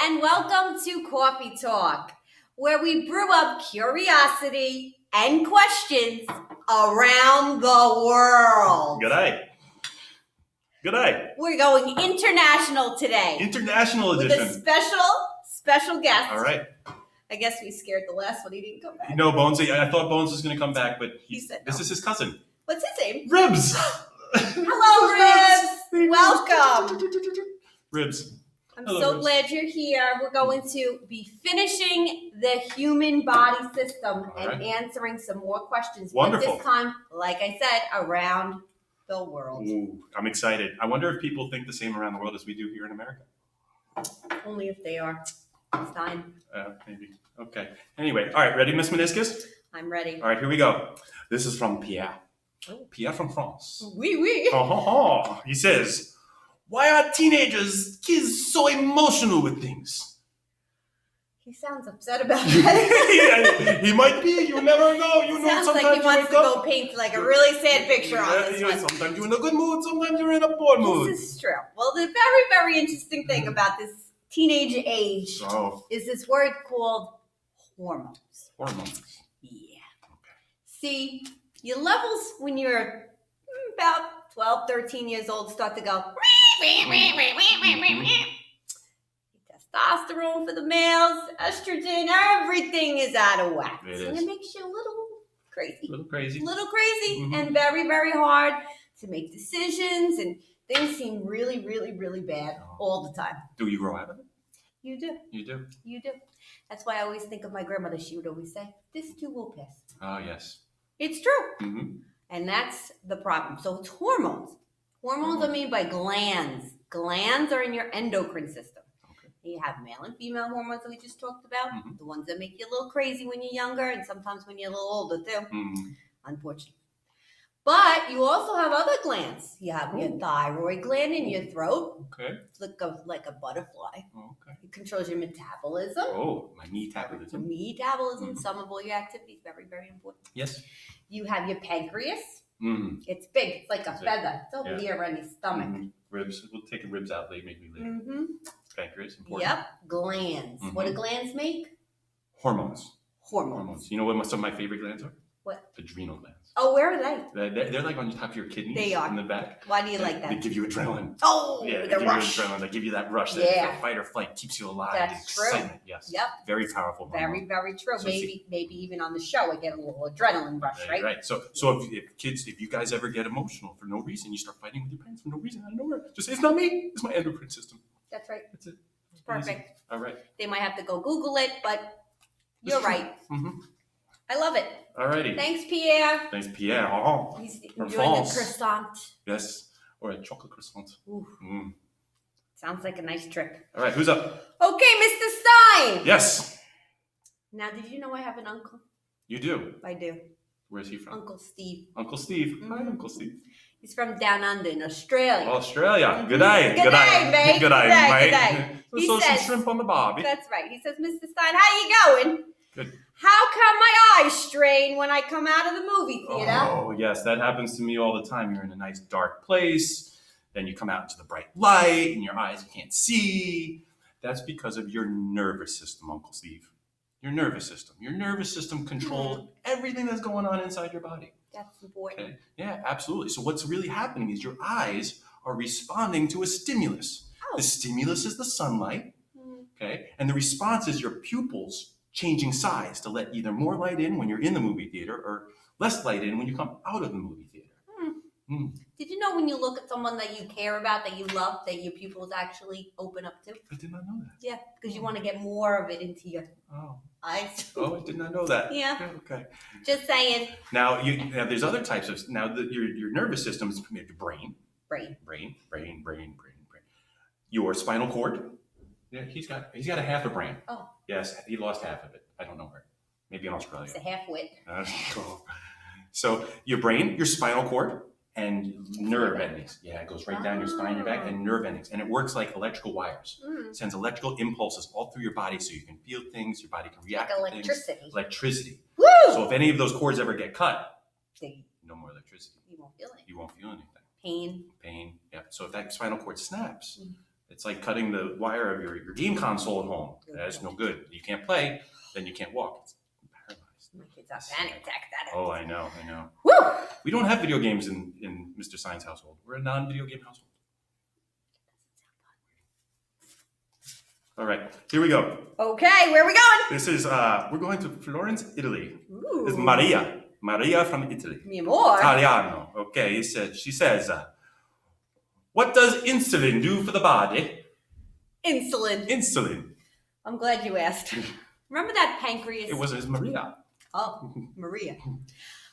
and welcome to Coffee Talk, where we brew up curiosity and questions around the world. G'day. G'day. We're going international today. International with edition. a special guest. All right. I guess we scared the last one. He didn't come back. No, Bones. I thought Bones was going to come back, but He said no. This is his cousin. What's his name? Ribs. Hello, Ribs. Welcome. Ribs. I'm Hello, so Ribs. glad you're here. We're going to be finishing the human body system and right. answering some more questions. Wonderful. But this time, like I said, around the world. Ooh, I'm excited. I wonder if people think the same around the world as we do here in America. Only if they are. Stein, Maybe. Okay. Anyway, all right. Ready, Miss Meniscus? I'm ready. All right, here we go. This is from Pierre. Oh. Pierre from France. Oui. He says, "Why are teenagers, kids, so emotional with things?" He sounds upset about that. Yeah, he might be. You never know. You know, Sounds sometimes like he wants you to wake go up. paint like a really sad picture on this one. Sometimes you're in a good mood. Sometimes you're in a poor mood. This is true. Well, the very, very interesting thing about this teenage age is this word called hormones. Hormones. Yeah. See, your levels when you're about 12, 13 years old start to go. Testosterone for the males, estrogen, everything is out of whack. It And is. it makes you a little crazy. A little crazy. Mm-hmm. And very, very hard to make decisions, and things seem really, really, really bad all the time. Do you grow out of it? You do. You do. You do. That's why I always think of my grandmother. She would always say, "This too will pass." Oh, yes. It's true. Mm-hmm. And that's the problem. So it's hormones. Hormones are made by glands. Glands are in your endocrine system. Okay. You have male and female hormones that we just talked about. Mhm. The ones that make you a little crazy when you're younger and sometimes when you're a little older too, Mm-hmm. unfortunately. But you also have other glands. You have your Ooh. thyroid gland in your throat. Okay. It's like a butterfly. Okay. It controls your metabolism. Oh, my metabolism. Metabolism, Mhm. some of all your activities, very, very important. Yes. You have your pancreas. Mm-hmm. It's big. It's like a It's big. feather. It's over Yeah. here on your stomach. Mm-hmm. Ribs. We'll take the ribs out later, maybe later. Mm-hmm. Pancreas, important. Yep. Glands. What do glands make? Hormones. Hormones. You know what some of my favorite glands are? What? Adrenal glands. Oh, where are they? They're like on the top of your kidneys. They are. In the back. Why do you like They that? give you adrenaline. Oh, Yeah, they the give rush. you adrenaline. They give you that rush. Yeah. That fight or flight keeps you alive. That's the true. excitement. Yes. Yep. Very powerful. Very, hormone. very true. So Maybe even on the show, I get a little adrenaline rush, right? Right. So if you guys ever get emotional for no reason, you start fighting with your parents for no reason out of nowhere. Just say, "It's not me. It's my endocrine system." That's right. That's it. It's perfect. All right. They might have to go Google it, but you're right. Mm-hmm. I love it. All righty. Thanks, Pierre. Thanks, Pierre. Oh, He's From enjoying the France. croissant. yes. Or a chocolate croissant. Ooh, Mm. sounds like a nice trip. All right. Who's up? Okay, Mr. Stein. Yes. Now, did you know I have an uncle? You do. I do. Where's he from? Uncle Steve. Uncle Steve. Hi, Mhm. Uncle Steve. He's from down under in Australia. Australia. Mhm. Good day. Good day, mate. Good day, Good day, mate. good day. Let's He throw some says- shrimp on the barbie. That's right. He says, Mr. Stein, how you going? Good. How come my eyes strain when I come out of the movie theater? Oh, yes, that happens to me all the time. You're in a nice dark place, then you come out into the bright light, and your eyes can't see. That's because of your nervous system, Uncle Steve. Your nervous system. Your nervous system controls everything that's going on inside your body. That's important. Okay? Yeah, absolutely. So what's really happening is your eyes are responding to a stimulus. Oh. The stimulus is the sunlight, Mm. okay? And the response is your pupils changing size to let either more light in when you're in the movie theater or less light in when you come out of the movie theater. Did you know when you look at someone that you care about, that you love, that your pupils actually open up to? I did not know that. Yeah, because you want to get more of it into your Oh, eyes. I did not know that. Yeah. Okay. Just saying. Now there's other types of your nervous system is your brain. Brain. Brain. Your spinal cord. Yeah, he's got a half a brain. Oh. Yes, he lost half of it. I don't know where. Maybe in Australia. It's a half-wit. So your brain, your spinal cord, and nerve endings. Yeah, it goes right down your spine, your back, and nerve endings. And it works like electrical wires. Mm. It sends electrical impulses all through your body so you can feel things, your body can react Like to electricity. things. Electricity. Woo! So if any of those cords ever get cut, See, no more electricity. you won't feel it. You won't feel anything. Pain. Pain. Yeah. So if that spinal cord snaps, It's like cutting the wire of your game console at home. That's no good. You can't play, then you can't walk. It's paralyzed. My kids have panic attack. Oh, I know. Woo! We don't have video games in Mr. Science household. We're a non-video game household. All right, here we go. Okay, where are we going? This is, we're going to Florence, Italy. Ooh. This is Maria. Maria from Italy. Mi amor. Italiano. Okay, she says, what does insulin do for the body? Insulin. Insulin. I'm glad you asked. Remember that pancreas? It's Maria. Oh, Maria.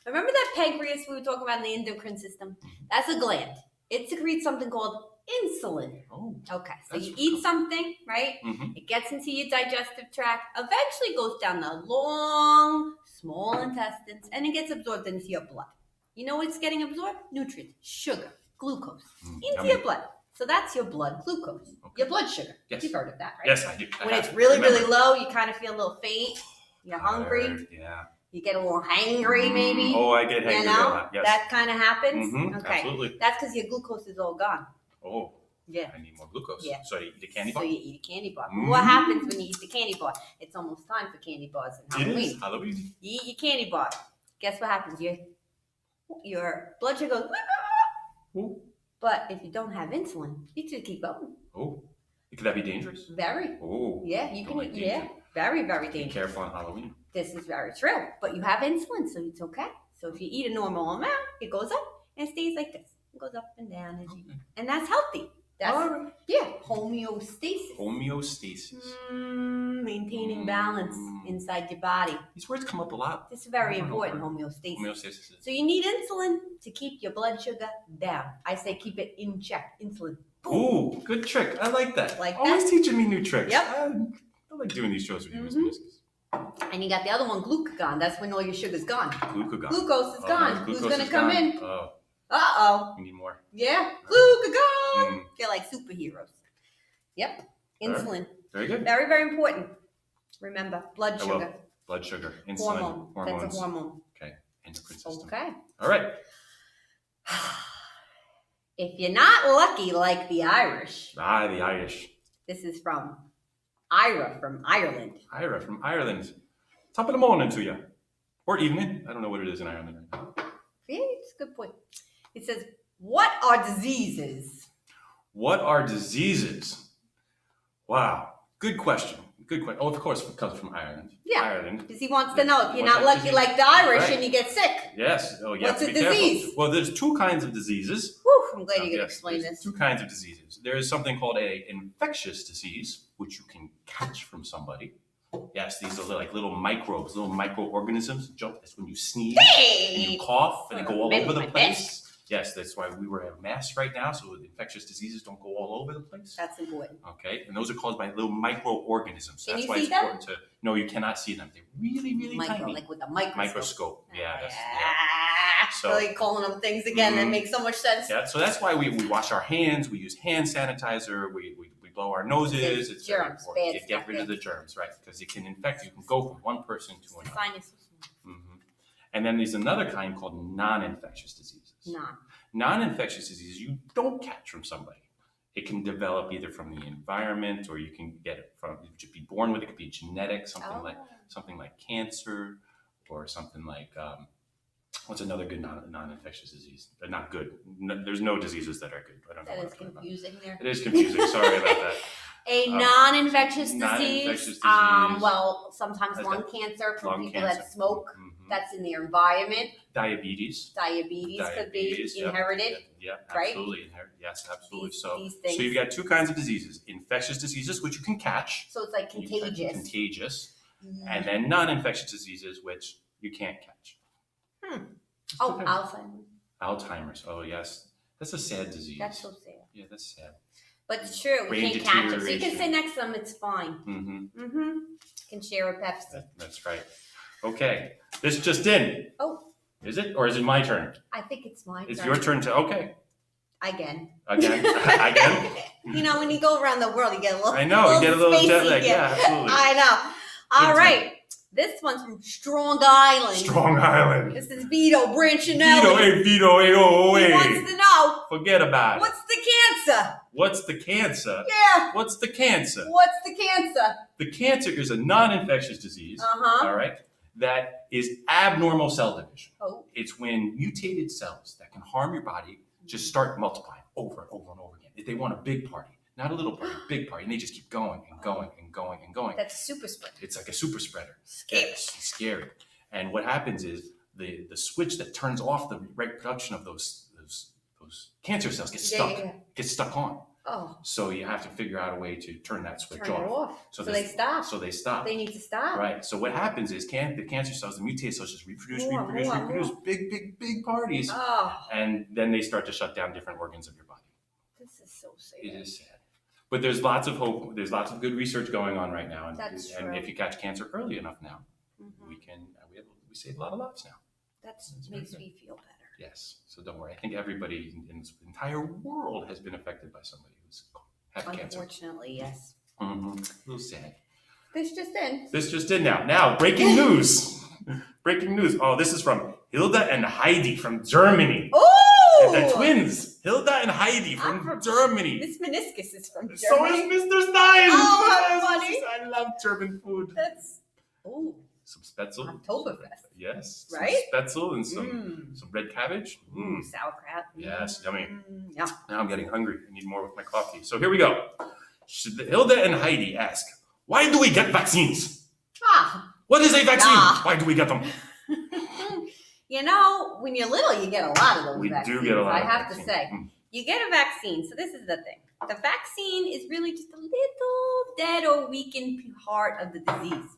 Remember that pancreas we were talking about in the endocrine system? That's a gland. It secretes something called insulin. Oh. Okay, so That's you eat something, right? Mm-hmm. It gets into your digestive tract, eventually goes down the long, small intestines, and it gets absorbed into your blood. You know what's getting absorbed? Nutrients, sugar, glucose, into your blood. So that's your blood glucose, your blood sugar. Yes. You've heard of that, right? Yes, I do. When it's really, really low, you kind of feel a little faint. You're hungry. Yeah. You get a little hangry, maybe. Oh, I get hangry You a know, lot. Yes. that kind of happens. Mm-hmm. Okay, Absolutely. that's because your glucose is all gone. Oh. Yeah. I need more glucose. Yeah. So I eat a candy bar? So you eat a candy bar. Mm. What happens when you eat the candy bar? It's almost time for candy bars in It Halloween. is Halloween. You eat your candy bar. Guess what happens? Your blood sugar goes. Oh. But if you don't have insulin, you just keep going. Oh. Could that be dangerous? Very. Oh. Yeah, you Don't can. like Yeah, danger. very, very Be dangerous. careful on Halloween. This is very true. But you have insulin, so it's okay. So if you eat a normal amount, it goes up and stays like this. It goes up and down, as you, and that's healthy. That's All right. yeah, homeostasis. Homeostasis. Maintaining balance inside your body. These words come up a lot. This is very I don't know important, where- homeostasis. Homeostasis. So you need insulin to keep your blood sugar down. I say keep it in check. Insulin. Boom. Ooh, good trick. I like that. Like Always teaching me new tricks. Yep. I like doing these shows with you, Miss Mhm. Meniscus. And you got the other one, glucagon. That's when all your sugar's gone. Glucagon. Glucose is Oh, gone. glucose Who's gonna is come gone. in? Oh, Uh-oh. we need more. Yeah. Glucagon. Mm, They're like superheroes. Yep. Insulin. very good. Very, very important. Remember, blood I will. sugar. Blood sugar, insulin, Hormone. hormones. That's a hormone. Endocrine system. Okay. All right. If you're not lucky like the Irish, The Irish. this is from Ira from Ireland. Ira from Ireland. Top of the morning to you. Or evening. I don't know what it is in Ireland right now. Yeah, it's a good point. It says, what are diseases? What are diseases? Wow. Good question. Good question. Oh, of course, it comes from Ireland. Yeah. Ireland. Because he wants to know if you're What's not that lucky disease? like the Irish Right. and you get sick. Yes. Oh, you What's have to a be careful. disease? Well, there's two kinds of diseases. Whew, I'm glad you could Yes, explain there's this. two kinds of diseases. There is something called an infectious disease, which you can catch from somebody. Yes, these are like little microbes, little microorganisms. That's when you sneeze and Hey! you cough and they go all Bend over the my place. Yes, that's why we wear a mask right now, so infectious diseases don't go all over the place. That's important. Okay, and those are caused by little microorganisms. So Can that's you why see it's them? important to. No, you cannot see them. They're really, really Micro, tiny. like with a microscope. Microscope. Yeah. That's, yeah. Ah, So- really calling them things again. That Mhm. makes so much sense. Yeah, so that's why we wash our hands. We use hand sanitizer. We blow our noses. It's very Germs, important. bad You get stuff, rid of yeah. the germs, right? Because it can infect. You can go from one person to another. Sinus. hmm And then there's another kind called non-infectious diseases. None. Non-infectious diseases you don't catch from somebody. It can develop either from the environment, or you can get it from. You could be born with it. It could be genetic, something like cancer, or something like what's another good non-infectious disease? They're not good. There's no diseases that are good. I don't know. That what is I'm talking about. confusing there. It is confusing. Sorry about that. A Um, non-infectious non-infectious disease. disease. Well, sometimes That's lung cancer from Lung people cancer. that smoke. Mhm. That's in their environment. Diabetes. Diabetes could be Diabetes, yep. inherited. Yeah, right? absolutely. Yes, absolutely. These So things. you've got two kinds of diseases: infectious diseases, which you can catch. So it's like contagious. Contagious. And then non-infectious diseases, which you can't catch. Oh, Okay. Alzheimer's. Alzheimer's. Oh, yes. That's a sad disease. That's so sad. Yeah, that's sad. But it's true. We Brain can't catch it. So you can deterioration. sit next to them. It's fine. Mm-hmm. Mm-hmm. Can share a Pepsi. That's right. Okay. This just in. Oh, Is it? Or is it my turn? I think it's my It's turn. your turn to. Okay. Again. Again. Again. You know, when you go around the world, you get a little. I know. You get a little jet spacey, lag. Yeah, absolutely. I know. All Good right. This one's from Strong Island. Strong Island. This is Vito Branchinelli. Vito, hey, Vito, hey, oh, He hey. wants to know Forget about it. what's the cancer? What's the cancer? Yeah. What's the cancer? What's the cancer? The cancer is a non-infectious disease, Uh-huh. all right, that is abnormal cell division. Oh. It's when mutated cells that can harm your body just start multiplying over and over and over again. If they want a big party, not a little party, big party, and they just keep going and going and going and going. That's a super spread. It's like a super spreader. Scary. Yes, it's scary. And what happens is the switch that turns off the right production of those cancer cells gets stuck on. Oh. So you have to figure out a way to turn that switch Turn it off. off. So they stop. So they stop. They need to stop. Right. So what happens is the cancer cells, the mutated cells just reproduce, More. big parties. Oh. And then they start to shut down different organs of your body. This is so sad. It is sad. But there's lots of hope. There's lots of good research going on right now. That's and true. if you catch cancer early enough now, Mhm. we save a lot of lives now. That That's makes very me feel better. Yes. So don't worry. I think everybody in this entire world has been affected by somebody who's had cancer. Unfortunately, yes. Mm-hmm. A little sad. This just in. This just in now. Now, breaking news. Breaking news. Oh, this is from Hilda and Heidi from Germany. Oh! The twins. Hilda and Heidi from Germany. This meniscus is from Germany. So is Mr. Stein. Oh, how Yes, funny. I love German food. That's Some Spätzle. Oktoberfest. Yes. Right? Some Spätzle and some red cabbage. Ooh, sauerkraut. Yes, yummy. Yeah. Now I'm getting hungry. I need more with my coffee. So here we go. Hilda and Heidi ask, why do we get vaccines? Ah. What is a vaccine? Nah. Why do we get them? You know, when you're little, you get a lot of those We vaccines. do get a lot I of have vaccines. to say. You get a vaccine. So this is the thing. The vaccine is really just a little dead or weakened part of the disease.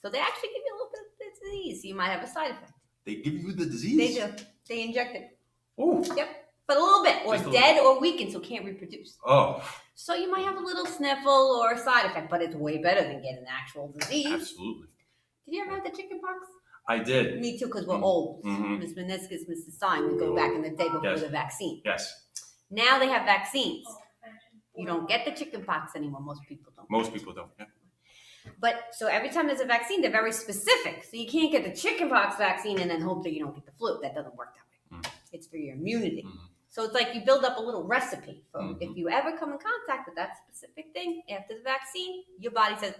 So they actually give you a little bit of the disease. So you might have a side effect. They give you the disease? They do. They inject it. Oh. Yep. But a little bit. Or Just a dead or weakened, so can't reproduce. Oh, So you might have a little sniffle or a side effect, but it's way better than getting actual disease. absolutely. Did you ever have the chicken pox? I did. Me too, because we're old. Mhm. Miss Meniscus, Mr. Stein, we go back in the day before Yes. the vaccine. Yes. Now they have vaccines. You don't get the chicken pox anymore. Most people don't. Most people don't. Yeah. But so every time there's a vaccine, they're very specific. So you can't get the chicken pox vaccine and then hope that you don't get the flu. That doesn't work that way. It's for your immunity. So it's like you build up a little recipe for if you ever come in contact with that specific thing after the vaccine, your body says,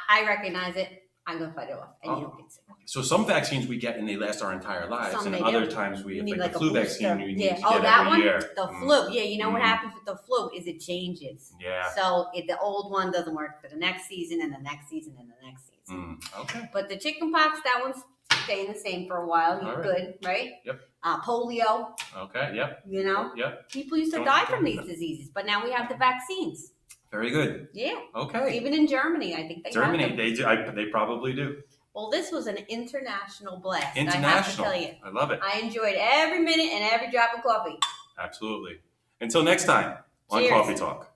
I recognize it. I'm going to fight it off. And you don't get sick. So some vaccines we get and they last our entire lives, Some and they other do. times we You have need like like the a flu vaccine booster. you need Yeah. to Oh, get that every one? year. The flu. Yeah, you know what happens with the flu is it changes. Yeah. So the old one doesn't work for the next season and the next season and the next season. Okay. But the chicken pox, that one's staying the same for a while. You're All right. good, right? Yep. Polio, Okay. Yep. you know. Yep. People used to Don't- die don't from do these that. diseases, but now we have the vaccines. Very good. Yeah. Okay. Even in Germany, I think they have Germany, them. they do. They probably do. Well, this was an international blast. I have to International. tell you. I love it. I enjoyed every minute and every drop of coffee. Absolutely. Until next time on Cheers. Coffee Talk.